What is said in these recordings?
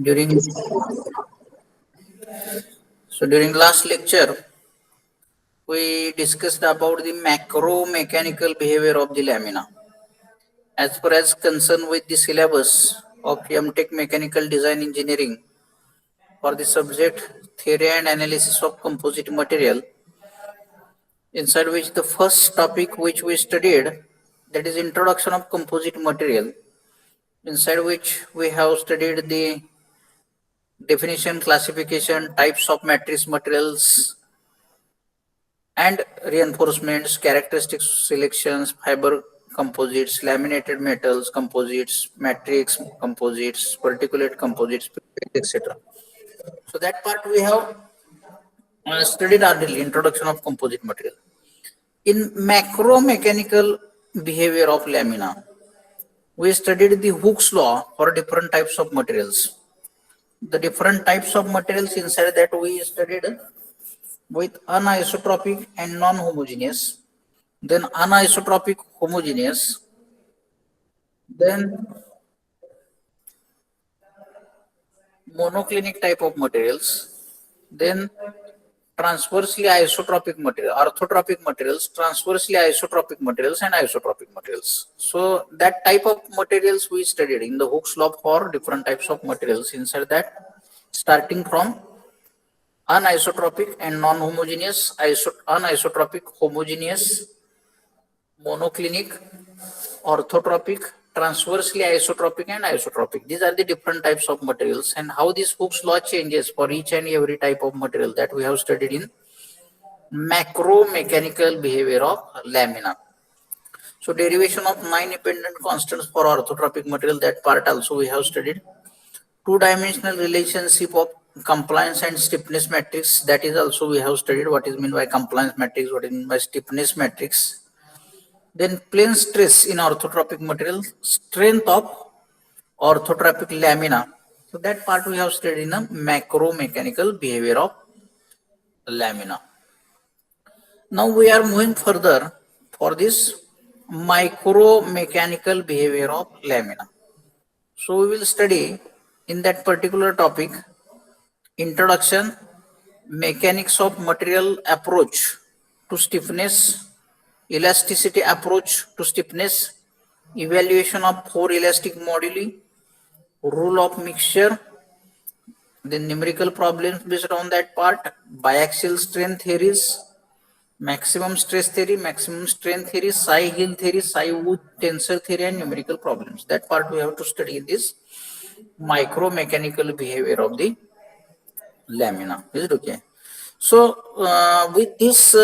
During during last lecture, we discussed about the macro mechanical behavior of the lamina. As far as concerned with the syllabus of M.Tech Mechanical Design Engineering for the subject theory and analysis of composite material, inside which the first topic which we studied, that is introduction of composite material, inside which we have studied the definition, classification, types of matrix materials, and reinforcements, characteristics, selections, fiber composites, laminated metals composites, matrix composites, particulate composites, etc. So that part we have studied earlier, introduction of composite material. In macro mechanical behavior of lamina, we studied the Hooke's law for different types of materials. The different types of materials inside that we studied with anisotropic and non-homogeneous, then anisotropic homogeneous, then monoclinic type of materials, then transversely isotropic material, orthotropic materials, transversely isotropic materials, and isotropic materials. So that type of materials we studied in the Hooke's law for different types of materials. Inside that, starting from anisotropic and non-homogeneous, anisotropic, homogeneous, monoclinic, orthotropic, transversely isotropic, and isotropic. These are the different types of materials, and how this Hooke's law changes for each and every type of material that we have studied in macro mechanical behavior of lamina. So derivation of 9 dependent constants for orthotropic material, that part also we have studied. Two-dimensional relationship of compliance and stiffness matrix, that is also we have studied what is meant by compliance matrix, what is meant by stiffness matrix. Then plane stress in orthotropic material, strength of orthotropic lamina. So that part we have studied in a macro mechanical behavior of lamina. Now we are moving further for this micro mechanical behavior of lamina. So we will study in that particular topic introduction, mechanics of material approach to stiffness, elasticity approach to stiffness, evaluation of 4 elastic moduli, rule of mixture, then numerical problems based on that part, biaxial strength theories, maximum stress theory, maximum strength theory, psi-Hill theory, psi-Wood tensor theory, and numerical problems. That part we have to study in this micro mechanical behavior of the lamina. Is it okay? So with this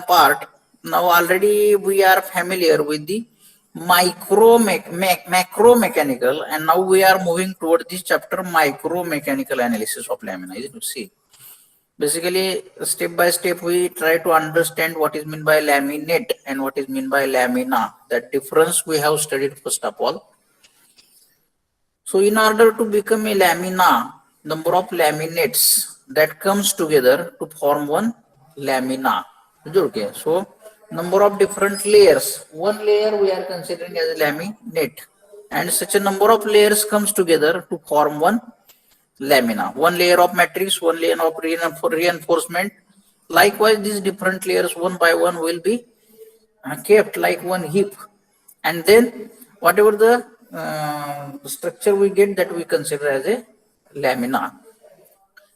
part, now already we are familiar with the macro mechanical, and now we are moving toward this chapter micro mechanical analysis of lamina. Is it? See, basically step by step we try to understand what is meant by laminate and what is meant by lamina. That difference we have studied first of all. So in order to become a lamina, number of laminates that comes together to form one lamina. Okay. So number of different layers. One layer we are considering as a laminate, and such a number of layers comes together to form one lamina. One layer of matrix, one layer of reinforcement. Likewise, these different layers one by one will be kept like one heap, and then whatever the structure we get, that we consider as a lamina.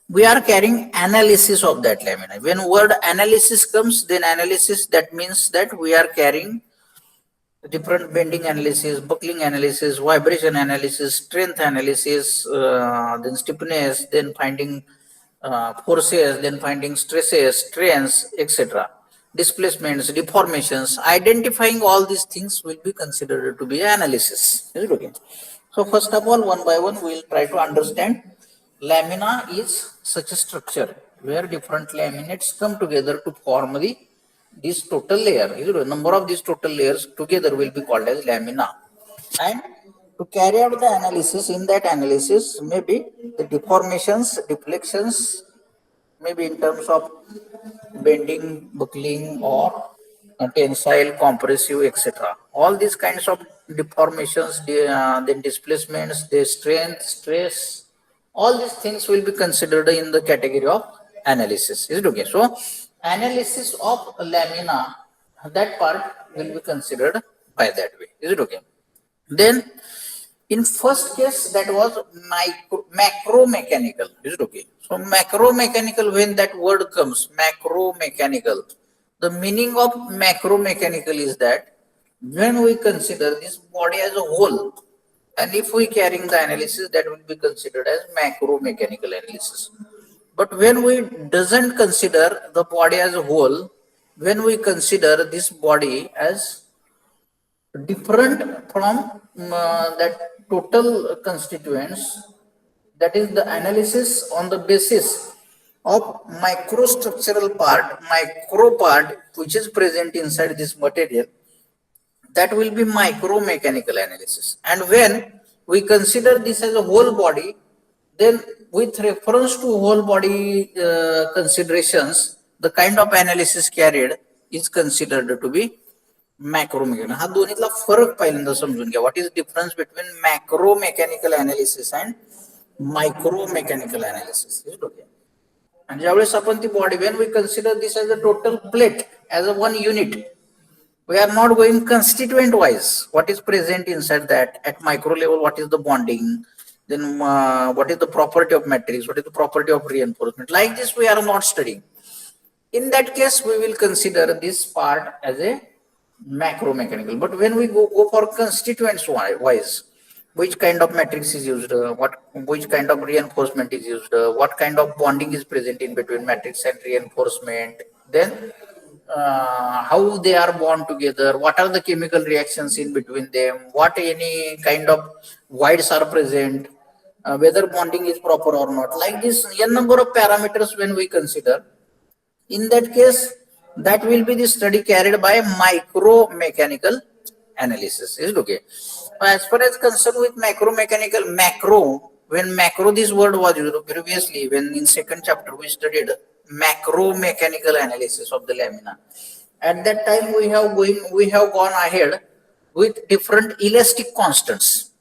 We are carrying analysis of that lamina. When word analysis comes, then analysis, that means that we are carrying different bending analysis, buckling analysis, vibration analysis, strength analysis, then stiffness, then finding forces, then finding stresses, strains, etc. Displacements, deformations, identifying all these things will be considered to be analysis. Is it okay? So first of all, one by one, we will try to understand. Lamina is such a structure where different laminates come together to form this total layer. Number of these total layers together will be called as lamina. And to carry out the analysis, in that analysis, maybe the deformations, deflections, maybe in terms of bending, buckling, or tensile, compressive, etc. All these kinds of deformations, then displacements, the strength, stress, All these things will be considered in the category of analysis. Is it okay? So analysis of lamina, that part will be considered by that way. Is it okay? Then in first case that was macro mechanical. Is it okay? So macro mechanical, when that word comes, macro mechanical, the meaning of macro mechanical is that when we consider this body as a whole, and if we carrying the analysis, that will be considered as macro mechanical analysis. But when we doesn't consider the body as a whole, when we consider this body as different from that total constituents, that is the analysis on the basis of microstructural part, micro part which is present inside this material, that will be micromechanical analysis. And when we consider this as a whole body, then with reference to whole body considerations, the kind of analysis carried is considered to be मॅक्रोमेकॅनिकल. हा दोन्हीतला फरक पहिल्यांदा समजून घ्या. What is difference between macro mechanical analysis and micro mechanical analysis. आणि ज्यावेळेस आपण ती body, when we consider this as a total plate, as a one unit, we are not going constituent wise what is present inside that. At micro level, what is the bonding, then what is the property of matrix, what is the property of reinforcement, like this we are not studying. In that case we will consider this part as a macro mechanical. But when we go for constituents wise, which kind of matrix is used, which kind of reinforcement is used, what kind of bonding is present in between matrix and reinforcement, then how they are bound together, what are the chemical reactions in between them, what any kind of voids are present, whether bonding is proper or not, like this n number of parameters when we consider. In that case, that will be the study carried by micro mechanical analysis. Is it okay? As far as concerned with micromechanical, macro, when macro this word was used previously, when in second chapter we studied macro mechanical analysis of the lamina, at that time we have gone ahead with different elastic constants.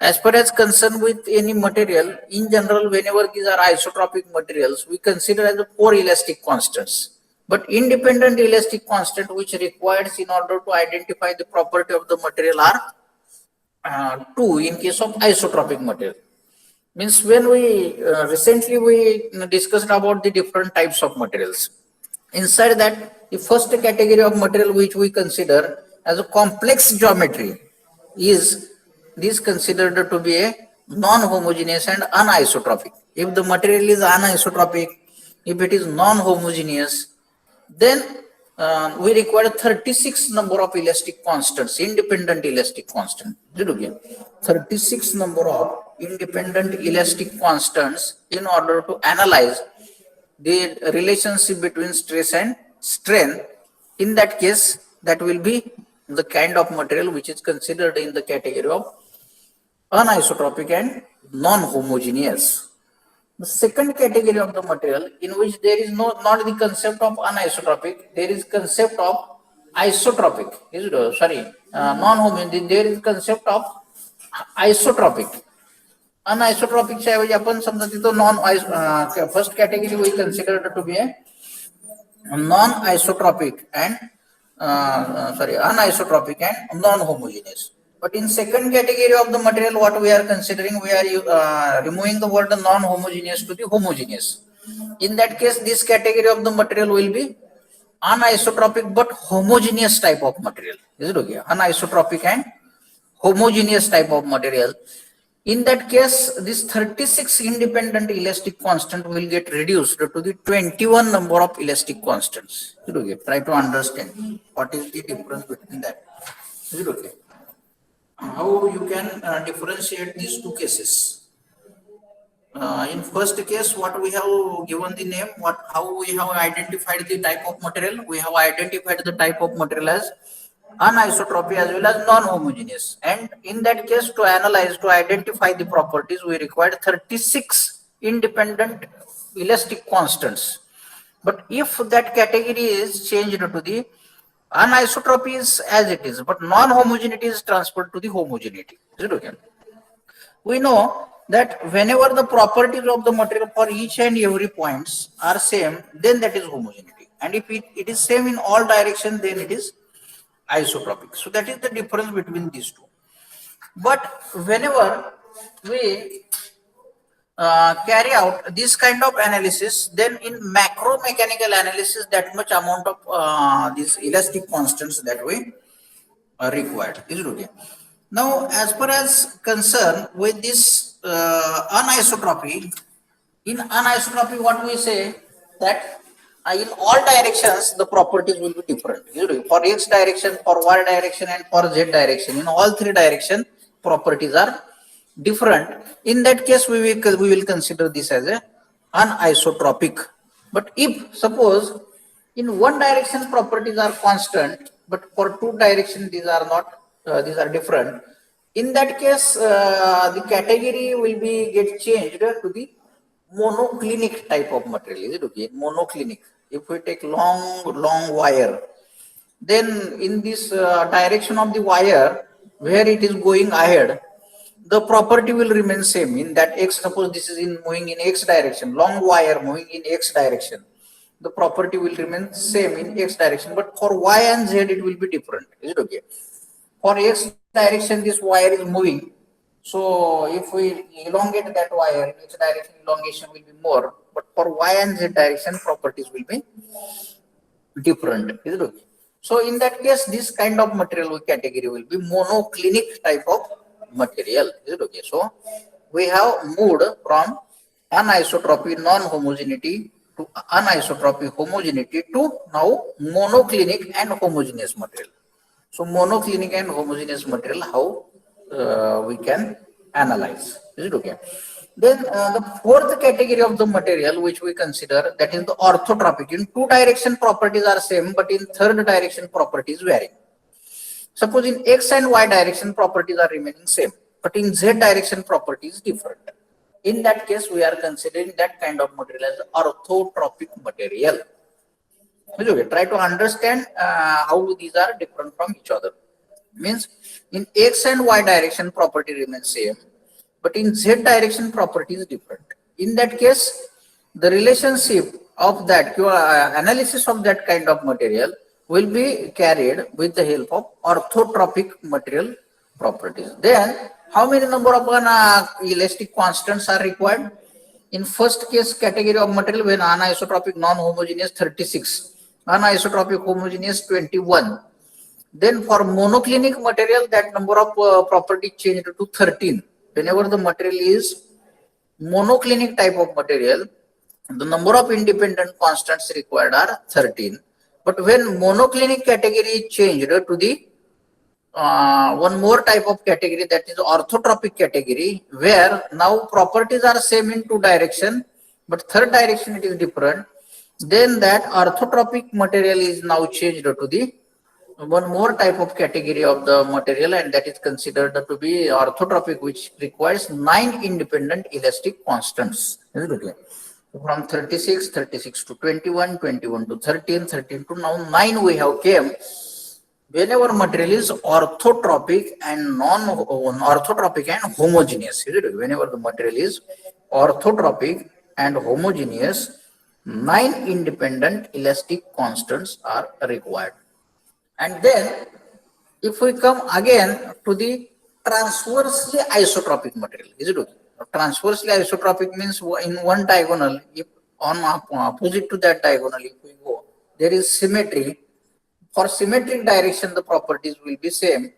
As far as concerned with any material, in general, whenever these are isotropic materials, we consider as four elastic constants. But independent elastic constant which requires in order to identify the property of the material are two in case of isotropic material. Means when we recently we discussed about the different types of materials. Inside that, the first category of material which we consider as a complex geometry is this considered to be a non-homogeneous and anisotropic. If the material is anisotropic, if it is non-homogeneous, then we require 36 number of elastic constants, independent elastic constant. 36 number of independent elastic constants in order to analyze the relationship between stress and strain. In that case, that will be the kind of material which is considered in the category of anisotropic and non-homogeneous. The second category of the material in which there is not the concept of anisotropic, there is concept of isotropic. Non-homogeneous. There is concept of isotropic. Anisotropic च्या ऐवजी आपण समजा तिथं non first category we considered to be non-isotropic and anisotropic and non-homogeneous. But in second category of the material, what we are considering, we are removing the word non-homogeneous to the homogeneous. In that case, this category of the material will be anisotropic but homogeneous type of material. Is it okay? Anisotropic and homogeneous type of material. In that case, this 36 independent elastic constant will get reduced to the 21 number of elastic constants. Is it okay? Try to understand what is the difference between that. Is it okay? How you can differentiate these two cases. In first case, what we have given the name, how we have identified the type of material, we have identified the type of material as anisotropy as well as non-homogeneous, and in that case, to analyze, to identify the properties, we required 36 independent elastic constants. But if that category is changed to the anisotropy is as it is, but non-homogeneity is transferred to the homogeneity. Is it okay? We know that whenever the properties of the material for each and every points are same, then that is homogeneity. And if it is same in all directions, then it is isotropic. So that is the difference between these two. But whenever we carry out this kind of analysis, then in macro mechanical analysis, that much amount of these elastic constants that we are required. Is it okay? Now, as far as concern with this anisotropy, in anisotropy, what we say that in all directions the properties will be different. For x direction, for y direction, and for z direction, in all three directions properties are different. In that case, we will consider this as a anisotropic. But if suppose in one direction properties are constant, but for two directions these are not, these are different. In that case, the category will be get changed to the monoclinic type of material. Is it okay? Monoclinic. If we take long wire, then in this direction of the wire where it is going ahead, the property will remain same. In that x, suppose this is in moving in x direction, long wire moving in x direction, the property will remain same in x direction. But for y and z, it will be different. Is it okay? For x direction, this wire is moving. So if we elongate that wire, in x direction elongation will be more. But for y and z direction, properties will be different. Is it okay? So in that case, this kind of material category will be monoclinic type of material. Is it okay? So we have moved from anisotropy non-homogeneity to anisotropy homogeneity to now monoclinic and homogeneous material. So monoclinic and homogeneous material, how we can analyze. Is it okay? Then the fourth category of the material which we consider, that is the orthotropic. In two direction properties are same, but in third direction properties vary. Suppose in x and y direction properties are remaining same, but in z direction properties different. In that case, we are considering that kind of material as orthotropic material. Okay, try to understand how these are different from each other. Means in x and y direction property remains same, but in z direction property is different. In that case, the relationship of that analysis of that kind of material will be carried with the help of orthotropic material properties. Then how many number of elastic constants are required? In first case category of material, when anisotropic non-homogeneous 36, anisotropic homogeneous 21. Then for monoclinic material, that number of property changed to 13. Whenever the material is monoclinic type of material, the number of independent constants required are 13. But when monoclinic category is changed to the one more type of category, that is orthotropic category, where now properties are same in two direction, but third direction it is different. Then that orthotropic material is now changed to the one more type of category of the material, and that is considered to be orthotropic, which requires 9 independent elastic constants. From 36 to 21, 21 to 13, 13 to now 9 we have came. Whenever material is orthotropic and non-orthotropic and homogeneous, whenever the material is orthotropic and homogeneous, 9 independent elastic constants are required. And then if we come again to the transversely isotropic material, is it okay? Transversely isotropic means in one diagonal, if on opposite to that diagonal, if we go, there is symmetry. For symmetric direction, the properties will be same.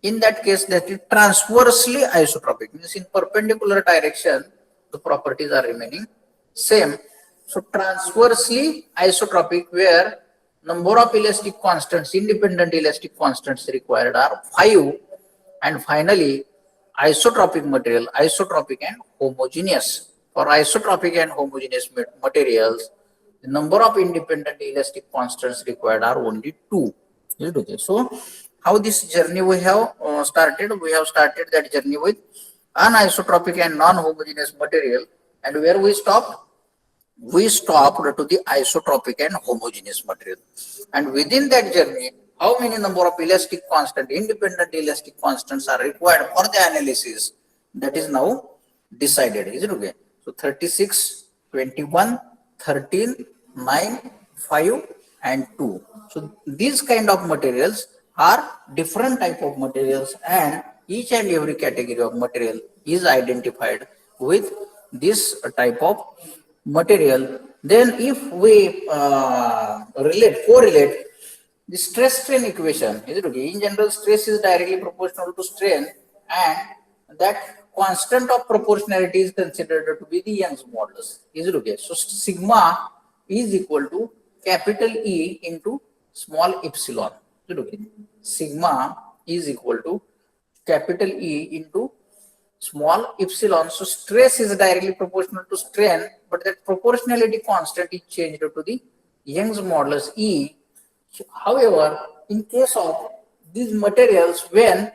In that case, that is transversely isotropic, means in perpendicular direction, the properties are remaining same. So transversely isotropic, where number of elastic constants, independent elastic constants required are 5. And finally, isotropic material, isotropic and homogeneous. For isotropic and homogeneous materials, the number of independent elastic constants required are only 2. Okay. So how this journey we have started? We have started that journey with anisotropic and non-homogeneous material, and where we stopped? We stopped to the isotropic and homogeneous material. And within that journey, how many number of elastic constant, independent elastic constants are required for the analysis? That is now decided. Is it okay? So 36, 21, 13, 9, 5 and 2. So these kind of materials are different type of materials, and each and every category of material is identified with this type of material. Then if we correlate the stress strain equation, is it okay? In general, stress is directly proportional to strain, and that constant of proportionality is considered to be the Young's modulus. Is it okay? So sigma is equal to capital E into small epsilon. Is it okay? Sigma is equal to capital E into small epsilon. So stress is directly proportional to strain, but that proportionality constant is changed to the Young's modulus E. However, in case of these materials, when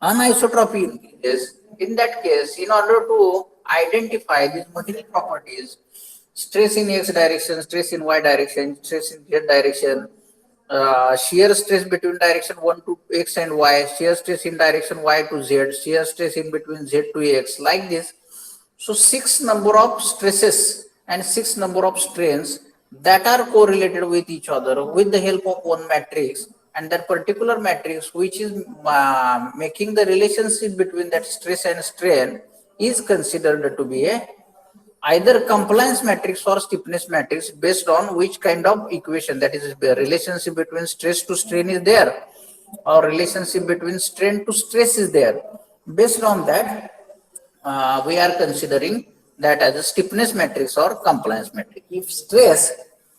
anisotropy increases, in that case, in order to identify these material properties, stress in x direction, stress in y direction, stress in z direction, shear stress between direction 1 to x and y, shear stress in direction y to z, shear stress in between z to x, like this. So six number of stresses and six number of strains that are correlated with each other with the help of one matrix, and that particular matrix which is making the relationship between that stress and strain is considered to be a either compliance matrix or stiffness matrix, based on which kind of equation, that is the relationship between stress to strain is there, or relationship between strain to stress is there. Based on that, we are considering that as a stiffness matrix or compliance matrix. If stress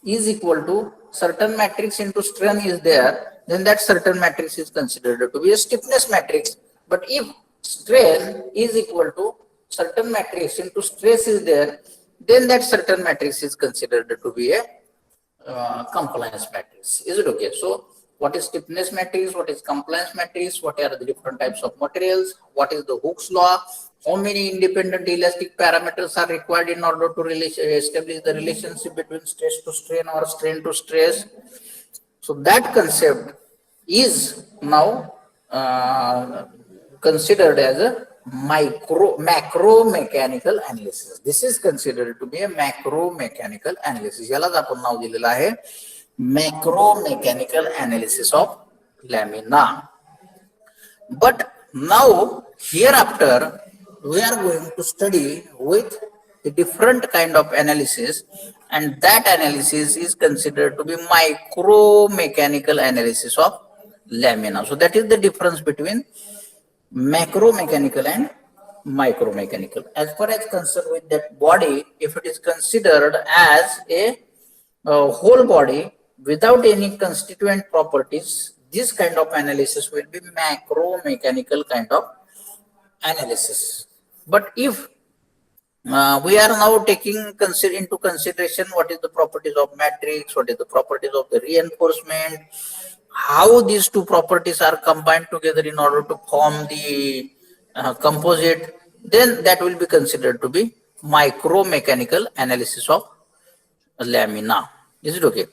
is equal to certain matrix into strain is there, then that certain matrix is considered to be a stiffness matrix. But if strain is equal to certain matrix into stress is there, then that certain matrix is considered to be a compliance matrix. Is it okay? So what is stiffness matrix, what is compliance matrix, what are the different types of materials, what is the Hooke's law, how many independent elastic parameters are required in order to establish the relationship between stress to strain or strain to stress. So that concept is now considered as a macro mechanical analysis. This is considered to be a macro mechanical analysis. यालाच आपण नाव दिलेलं आहे macro mechanical analysis of lamina. But now hereafter we are going to study with a different kind of analysis, and that analysis is considered to be micro mechanical analysis of lamina. So that is the difference between macro mechanical and micro mechanical. As far as concerned with that body, if it is considered as a whole body without any constituent properties, this kind of analysis will be macro mechanical kind of analysis. But if we are now taking into consideration what is the properties of matrix, what is the properties of the reinforcement, how these two properties are combined together in order to form the composite, then that will be considered to be micro mechanical analysis of lamina. Is it okay?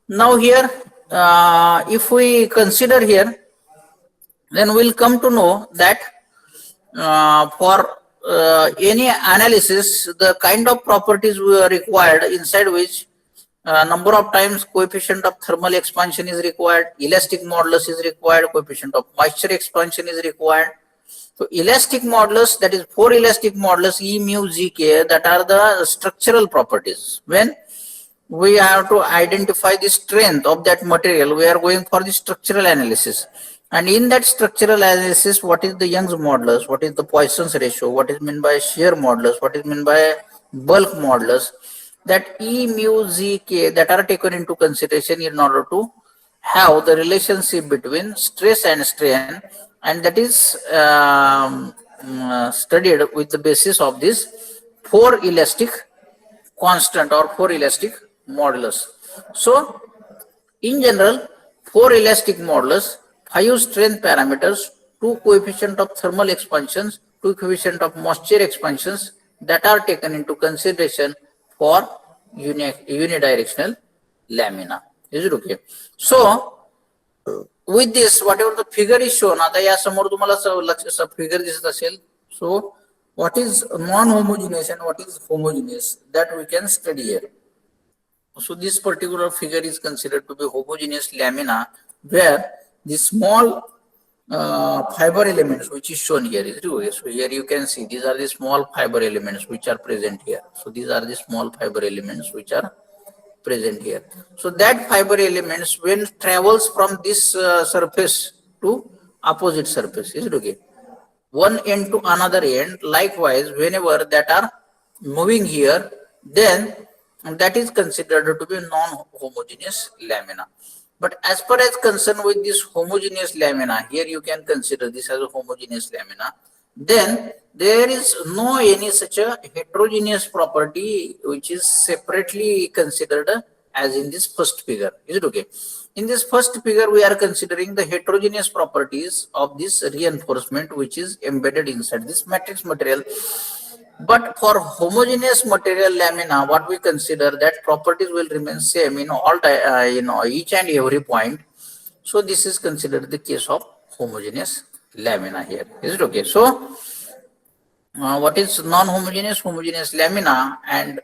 Now here, if we consider here, then we'll come to know that for any analysis, the kind of properties we are required, inside which number of times coefficient of thermal expansion is required, elastic modulus is required, coefficient of moisture expansion is required. So elastic modulus, that is 4 elastic modulus E mu G K, that are the structural properties. When we have to identify the strength of that material, we are going for the structural analysis. And in that structural analysis, what is the Young's modulus, what is the Poisson's ratio, what is meant by shear modulus, what is meant by bulk modulus, that E mu Z K, that are taken into consideration in order to have the relationship between stress and strain, and that is studied with the basis of this 4 elastic constant or 4 elastic modulus. So in general, 4 elastic modulus, 5 strength parameters, 2 coefficient of thermal expansions, 2 coefficient of moisture expansions, that are taken into consideration for unidirectional lamina. Is it okay? So with this, whatever the figure is shown, आता या समोर तुम्हाला figure दिसत असेल. So What is non-homogeneous and what is homogeneous, that we can study here. So this particular figure is considered to be homogeneous lamina, where the small fiber elements which is shown here is true. So here you can see these are the small fiber elements which are present here. So these are the small fiber elements which are present here. So that fiber elements when travels from this surface to opposite surface, is it okay? One end to another end, likewise whenever that are moving here, then that is considered to be non-homogeneous lamina. But as far as concerned with this homogeneous lamina, here you can consider this as a homogeneous lamina, then there is no any such a heterogeneous property which is separately considered as in this first figure. Is it okay? In this first figure, we are considering the heterogeneous properties of this reinforcement which is embedded inside this matrix material. But for homogeneous material lamina, what we consider that properties will remain same in all each and every point. So this is considered the case of homogeneous lamina here. Is it okay? So what is non-homogeneous, homogeneous lamina, and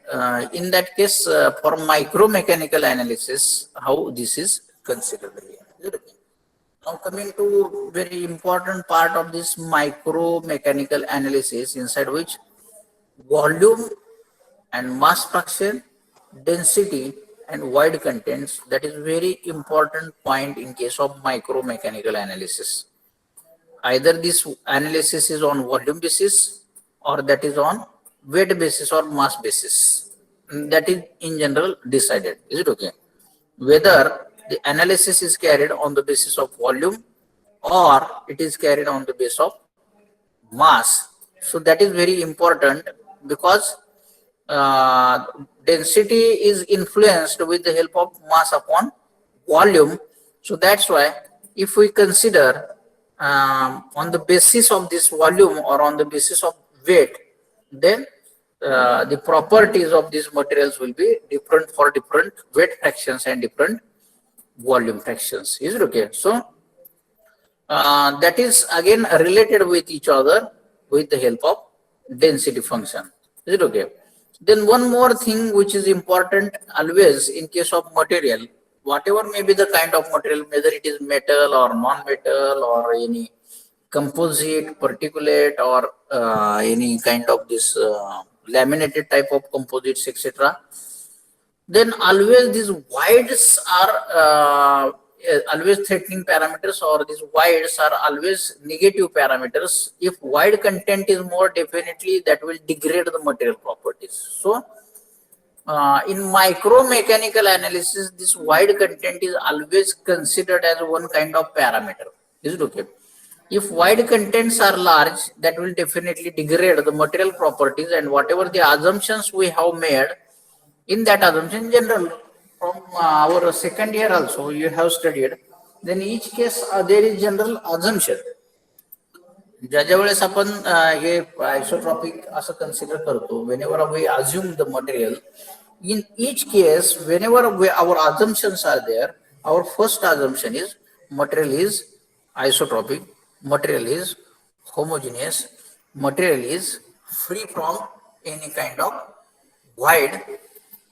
in that case for micromechanical analysis, how this is considered here. Is it okay? Now coming to very important part of this micromechanical analysis, inside which volume and mass fraction, density and void contents, that is very important point in case of micromechanical analysis. Either this analysis is on volume basis or that is on weight basis or mass basis. That is in general decided. Is it okay? Whether the analysis is carried on the basis of volume or it is carried on the basis of mass. So that is very important because uh, density is influenced with the help of mass upon volume. So that's why if we consider on the basis of this volume or on the basis of weight, then the properties of these materials will be different for different weight fractions and different volume fractions. Is it okay? So that is again related with each other with the help of density function. Is it okay? Then one more thing which is important always in case of material, whatever may be the kind of material, whether it is metal or non-metal or any composite, particulate or any kind of this laminated type of composites, etc., then always these voids are always threatening parameters, or these voids are always negative parameters. If void content is more, definitely that will degrade the material properties. So in micromechanical analysis, this void content is always considered as one kind of parameter. Is it okay? If void contents are large, that will definitely degrade the material properties, and whatever the assumptions we have made in that assumption, in general, from our second year also you have studied, then each case there is general assumption. ज्या ज्या वेळेस आपण हे isotropic असं consider करतो, whenever we assume the material, in each case whenever our assumptions are there, our first assumption is material is isotropic, material is homogeneous, material is free from any kind of void,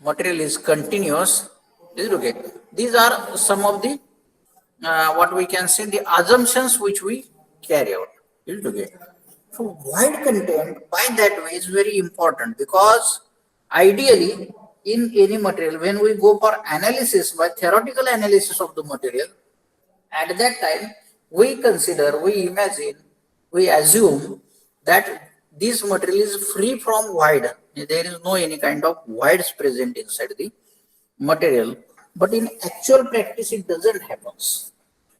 material is continuous. Is it okay? These are some of the what we can say the assumptions which we carry out. Is it okay? So void content by that way is very important, because ideally in any material when we go for analysis by theoretical analysis of the material, at that time we consider, we imagine, we assume that this material is free from void. There is no any kind of voids present inside the material, but in actual practice it doesn't happen.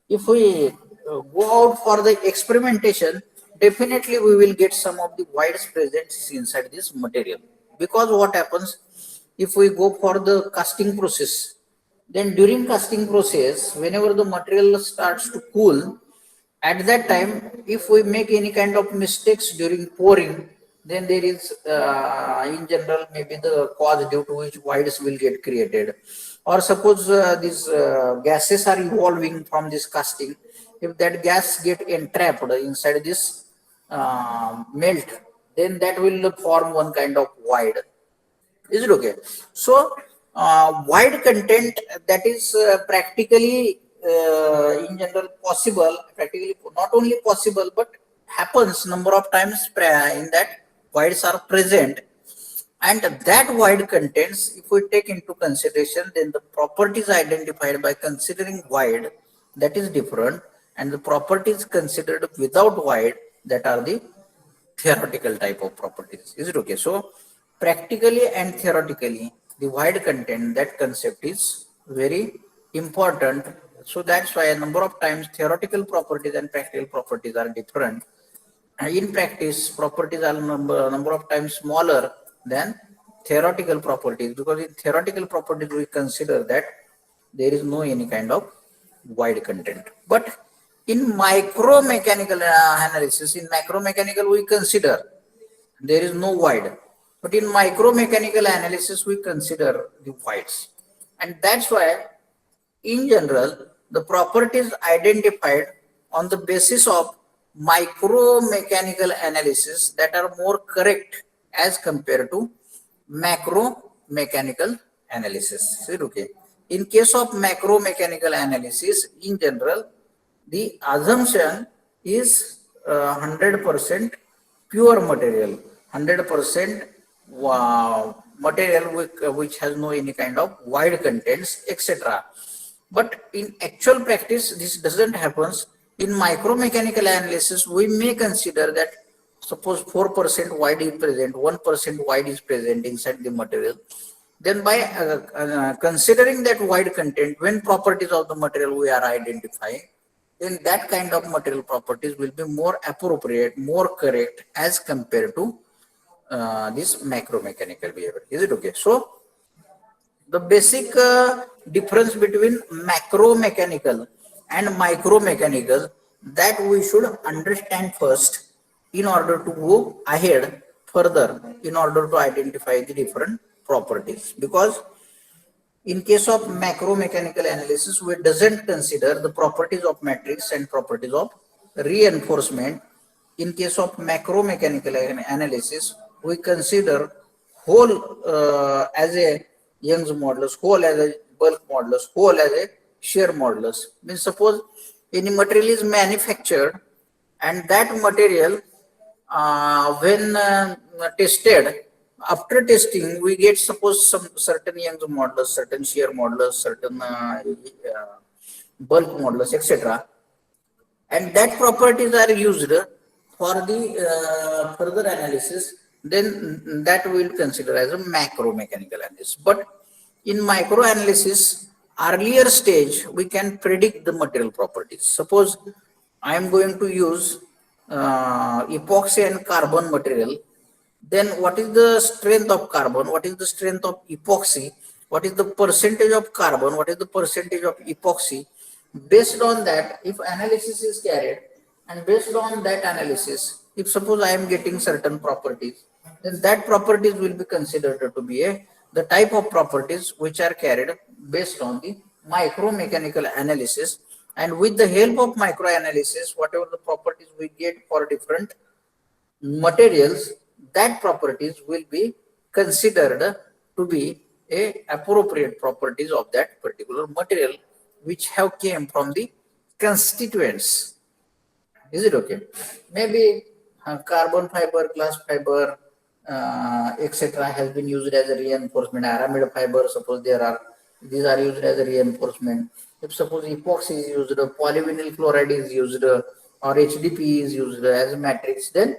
If we go out for the experimentation, definitely we will get some of the voids present inside this material. Because what happens, if we go for the casting process, then during casting process, whenever the material starts to cool, at that time, if we make any kind of mistakes during pouring, then there is in general maybe the cause due to which voids will get created. Or suppose these gases are evolving from this casting, if that gas get entrapped inside this melt, then that will form one kind of void. Is it okay? So, wide content, that is practically in general possible, practically not only possible but happens number of times in that voids are present. And that void contents, if we take into consideration, then the properties identified by considering void, that is different, and the properties considered without void, that are the theoretical type of properties. Is it okay? So practically and theoretically, the void content, that concept is very important. So that's why a number of times theoretical properties and practical properties are different. In practice, properties are number of times smaller than theoretical properties, because in theoretical properties we consider that there is no any kind of void content. But in micromechanical analysis, in macromechanical we consider there is no void. But in micromechanical analysis we consider the voids. And that's why in general, the properties identified on the basis of micromechanical analysis, that are more correct as compared to macromechanical analysis. Okay. In case of macromechanical analysis, in general, the assumption is 100% pure material, 100% material which has no any kind of void contents, etc. But in actual practice, this doesn't happen. In micromechanical analysis, we may consider that suppose 4% void is present, 1% void is present inside the material. Then by considering that void content, when properties of the material we are identifying, then that kind of material properties will be more appropriate, more correct as compared to this macromechanical behavior. Is it okay? So the basic difference between macromechanical and micromechanical, that we should understand first in order to go ahead further, in order to identify the different properties. Because in case of macromechanical analysis, we doesn't consider the properties of matrix and properties of reinforcement. In case of macromechanical analysis, we consider whole as a Young's modulus, whole as a bulk modulus, whole as a shear modulus. Means suppose any material is manufactured, and that material when tested, after testing we get suppose some certain Young's modulus, certain shear modulus, certain bulk modulus, etc. And that properties are used for the further analysis, then that we will consider as a macromechanical analysis. But in micro analysis, earlier stage, we can predict the material properties. Suppose I am going to use epoxy and carbon material, then what is the strength of carbon, what is the strength of epoxy, what is the percentage of carbon, what is the percentage of epoxy. Based on that, if analysis is carried, and based on that analysis, if suppose I am getting certain properties, then that properties will be considered to be the type of properties which are carried based on the micromechanical analysis. And with the help of microanalysis, whatever the properties we get for different materials, that properties will be considered to be a appropriate properties of that particular material, which have came from the constituents. Is it okay? Maybe carbon fiber, glass fiber, etc. has been used as a reinforcement. Aramid fiber, suppose there are, these are used as a reinforcement. If suppose epoxy is used, polyvinyl chloride is used, or HDP is used as a matrix, then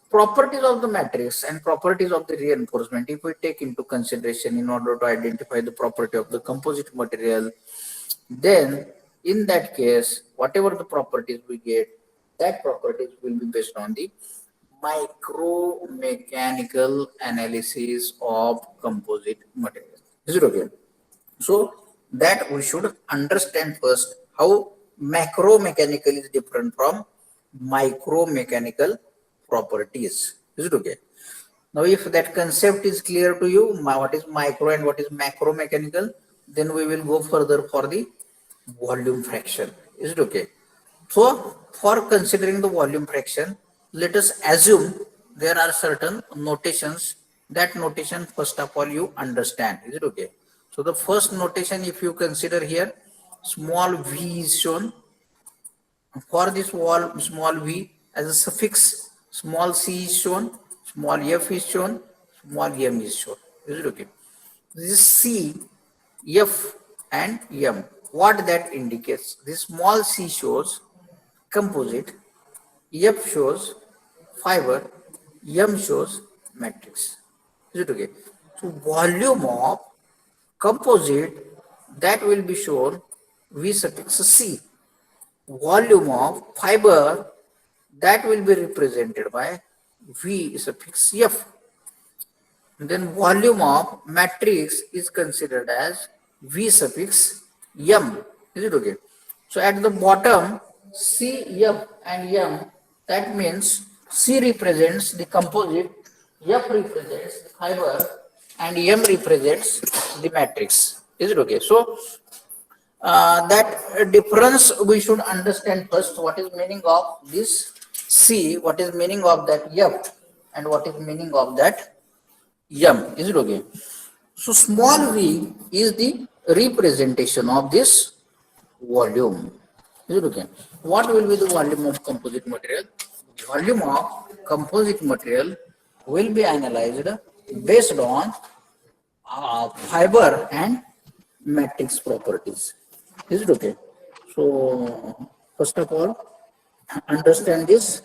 properties of the matrix and properties of the reinforcement, if we take into consideration in order to identify the property of the composite material, then in that case, whatever the properties we get, that properties will be based on the micromechanical analysis of composite material. Is it okay? So that we should understand first how macromechanical is different from micromechanical properties. Is it okay? Now, if that concept is clear to you, what is micro and what is macro mechanical, then we will go further for the volume fraction. Is it okay? So, for considering the volume fraction, let us assume there are certain notations. That notation, first of all, you understand. Is it okay? So the first notation, if you consider here, small v is shown. For this wall, small v as a suffix, small c is shown, small f is shown, small m is shown. Is it okay? This is c, f, and m. What that indicates? This small c shows composite, f shows fiber, m shows matrix. Is it okay? So volume of composite, that will be shown v suffix c. Volume of fiber, that will be represented by v suffix f. Then volume of matrix is considered as v suffix m. Is it okay? So at the bottom, c, f, and m, that means c represents the composite, f represents the fiber, and m represents the matrix. Is it okay? So that difference we should understand first. What is meaning of this c, what is meaning of that f, and what is meaning of that m. Is it okay? So small v is the representation of this volume. Is it okay? What will be the volume of composite material? Volume of composite material will be analyzed based on fiber and matrix properties. Is it okay? So first of all, understand this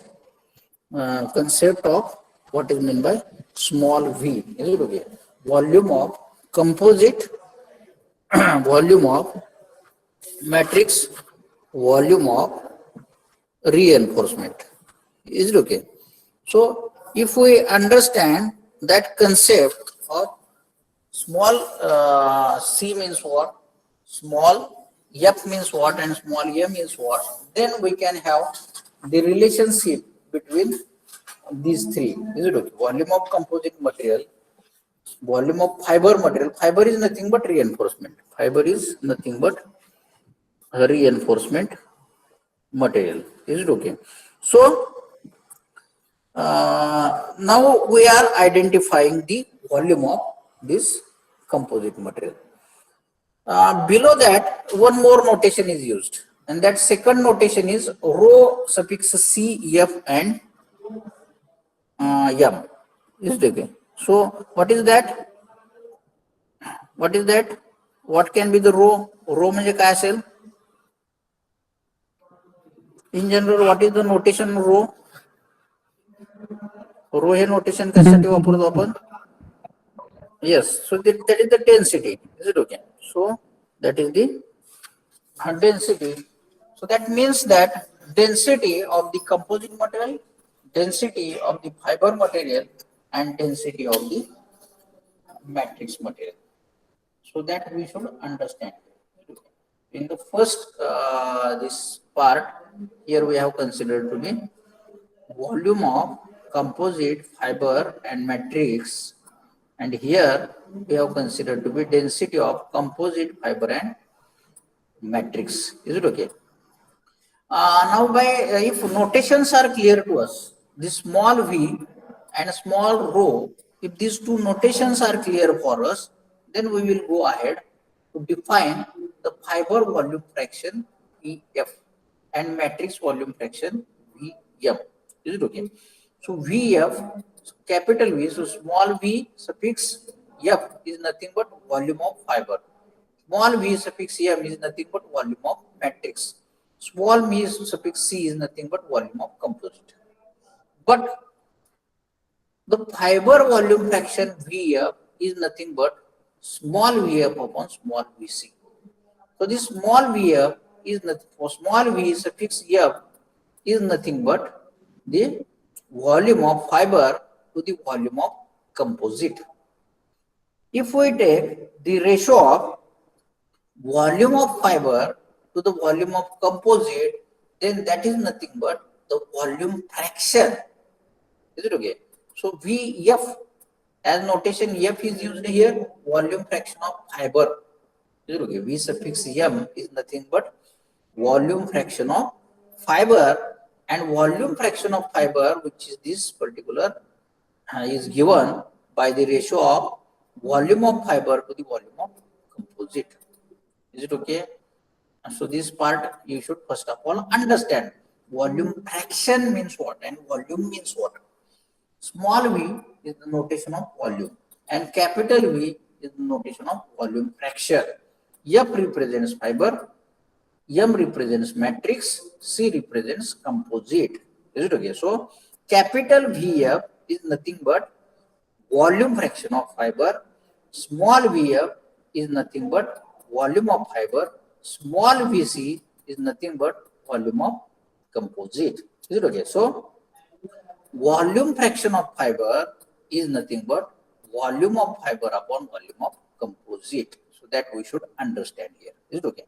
concept of what is meant by small v. Is it okay? Volume of composite, volume of matrix, volume of reinforcement. Is it okay? So if we understand that concept of small c means what, small f means what, and small m means what, then we can have the relationship between these three. Is it okay? Volume of composite material, volume of fiber material. Fiber is nothing but reinforcement. Fiber is nothing but reinforcement material. Is it okay? So now we are identifying the volume of this composite material. Below that, one more notation is used, and that second notation is rho suffix c, f, and m. Is it okay? So what is that? What is that? What can be the rho? Rho म्हणजे काय असेल? In general, what is the notation rho? Rho hey notation कशासाठी वापरतो आपण? Yes, so that is the density. Is it okay? So that is the density. So that means that density of the composite material, density of the fiber material, and density of the matrix material. So that we should understand. In the first this part, here we have considered to be volume of composite, fiber, and matrix, and here we have considered to be density of composite, fiber, and matrix. Is it okay? Now by if notations are clear to us, this small v and small rho, if these two notations are clear for us, then we will go ahead to define the fiber volume fraction Vf and matrix volume fraction Vm. Is it okay? So Vf, capital V, so small v suffix F is nothing but volume of fiber. Small v suffix M is nothing but volume of matrix. Small v suffix C is nothing but volume of composite. But the fiber volume fraction Vf is nothing but small Vf upon small Vc. So this small Vf is nothing, for small v suffix F is nothing but the volume of fiber to the volume of composite. If we take the ratio of volume of fiber to the volume of composite, then that is nothing but the volume fraction. Is it okay? So Vf, as notation F is used here, volume fraction of fiber. Is it okay? V suffix M is nothing but volume fraction of fiber, and volume fraction of fiber, which is this particular is given by the ratio of volume of fiber to the volume of composite. Is it okay? So this part you should first of all understand. Volume fraction means what and volume means what. Small v is the notation of volume and capital V is the notation of volume fraction. F represents fiber, M represents matrix, C represents composite. Is it okay? So capital VF is nothing but volume fraction of fiber. Small Vf is nothing but volume of fiber. Small Vc is nothing but volume of composite. Is it okay? So volume fraction of fiber is nothing but volume of fiber upon volume of composite. So that we should understand here. Is it okay?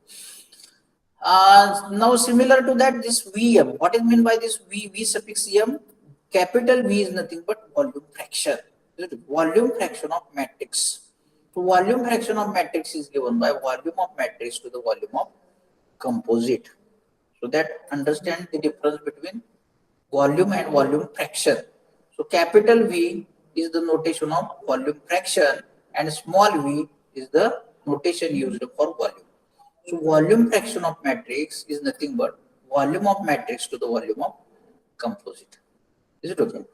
Now similar to that, this Vm, what is meant by this V suffix M? Capital V is nothing but volume fraction. Volume fraction of matrix. So volume fraction of matrix is given by volume of matrix to the volume of composite. So that understand the difference between volume and volume fraction. So capital V is the notation of volume fraction and small v is the notation used for volume. So volume fraction of matrix is nothing but volume of matrix to the volume of composite. Is it okay?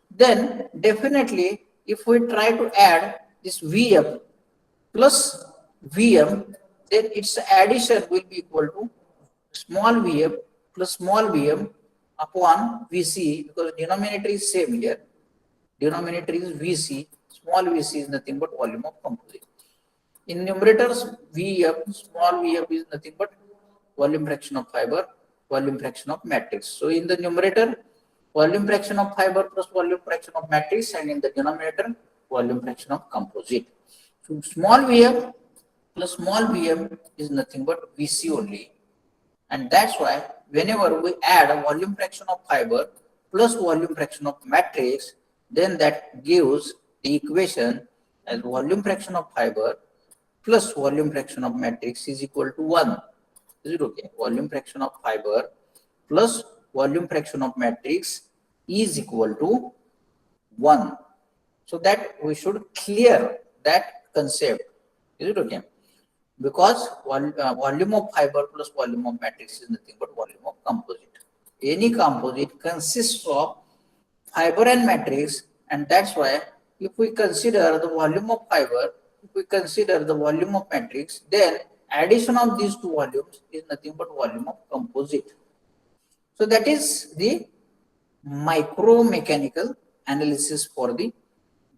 Then definitely if we try to add this Vm plus Vm, then its addition will be equal to small Vm plus small Vm upon Vc, because denominator is same here. Denominator is Vc, small Vc is nothing but volume of composite. In numerators, Vf, small Vf is nothing but volume fraction of fiber, volume fraction of matrix. So in the numerator, volume fraction of fiber plus volume fraction of matrix, and in the denominator, volume fraction of composite. So small Vf plus small Vm is nothing but Vc only. And that's why whenever we add a volume fraction of fiber plus volume fraction of matrix, then that gives the equation as volume fraction of fiber plus volume fraction of matrix is equal to 1. Is it okay? Volume fraction of fiber plus volume fraction of matrix is equal to 1. So that we should clear that concept. Is it okay? Because volume of fiber plus volume of matrix is nothing but volume of composite. Any composite consists of fiber and matrix, and that's why if we consider the volume of fiber, if we consider the volume of matrix, then addition of these two volumes is nothing but volume of composite. So that is the micromechanical analysis for the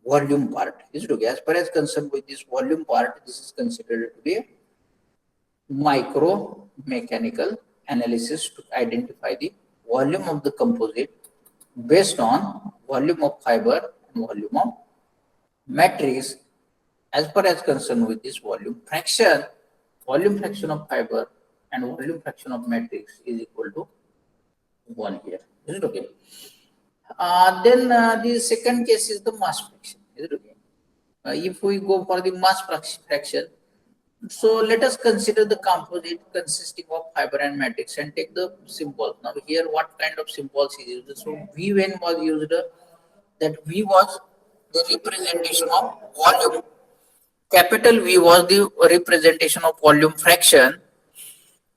volume part. Is it okay? As far as concerned with this volume part, this is considered to be a micromechanical analysis to identify the volume of the composite based on volume of fiber and volume of matrix. As far as concerned with this volume fraction of fiber and volume fraction of matrix is equal to 1 here. Is it okay? Then the second case is the mass fraction. Is it okay? If we go for the mass fraction, so let us consider the composite consisting of fiber and matrix and take the symbols. Now here what kind of symbols is used? So V when was used, that V was the representation of volume. Capital V was the representation of volume fraction.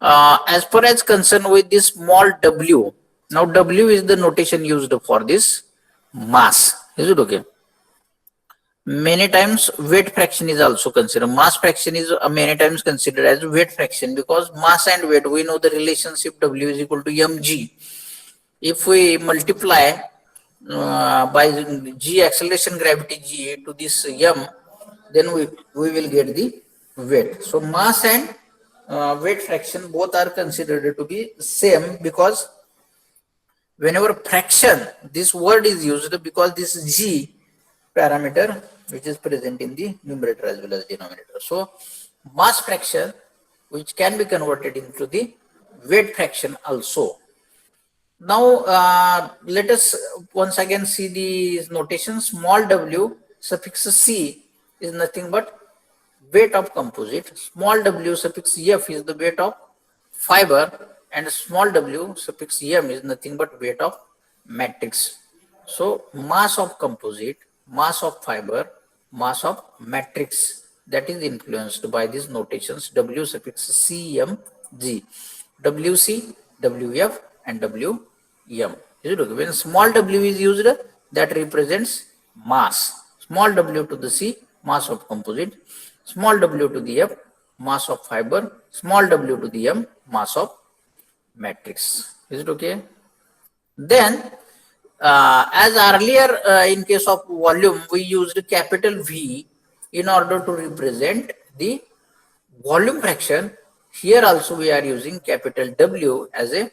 As far as concerned with this small w, now W is the notation used for this mass. Is it okay? Many times weight fraction is also considered. Mass fraction is many times considered as weight fraction, because mass and weight, we know the relationship W is equal to mg. If we multiply by g, acceleration gravity g, to this m, then we will get the weight. So mass and weight fraction both are considered to be same, because whenever fraction, this word is used because this g parameter which is present in the numerator as well as denominator. So mass fraction, which can be converted into the weight fraction also. Now let us once again see the notation. Small w suffix c is nothing but weight of composite. Small w suffix f is the weight of fiber, and small w suffix m is nothing but weight of matrix. So mass of composite mass of fiber, mass of matrix, that is influenced by these notations W suffix C M G, WC, WF and WM. Is it okay? When small w is used, that represents mass. Small w to the C, mass of composite. Small w to the F, mass of fiber. Small w to the M, mass of matrix. Is it okay? Then, as earlier in case of volume, we used capital V in order to represent the volume fraction. Here also we are using capital W as a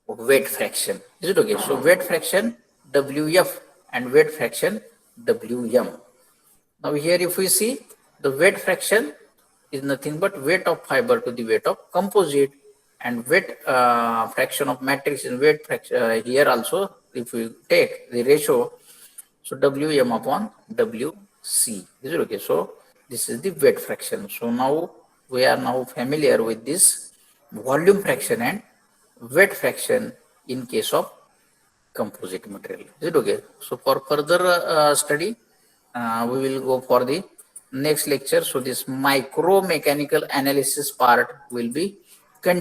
weight fraction. Is it okay? So weight fraction WF and weight fraction WM. Now here if we see, the weight fraction is nothing but weight of fiber to the weight of composite, and weight fraction of matrix is weight fraction. Here also if we take the ratio, so Wm upon Wc. Is it okay? So this is the weight fraction. So now we are now familiar with this volume fraction and weight fraction in case of composite material. Is it okay? So for further study, we will go for the next lecture. So this micro mechanical analysis part will be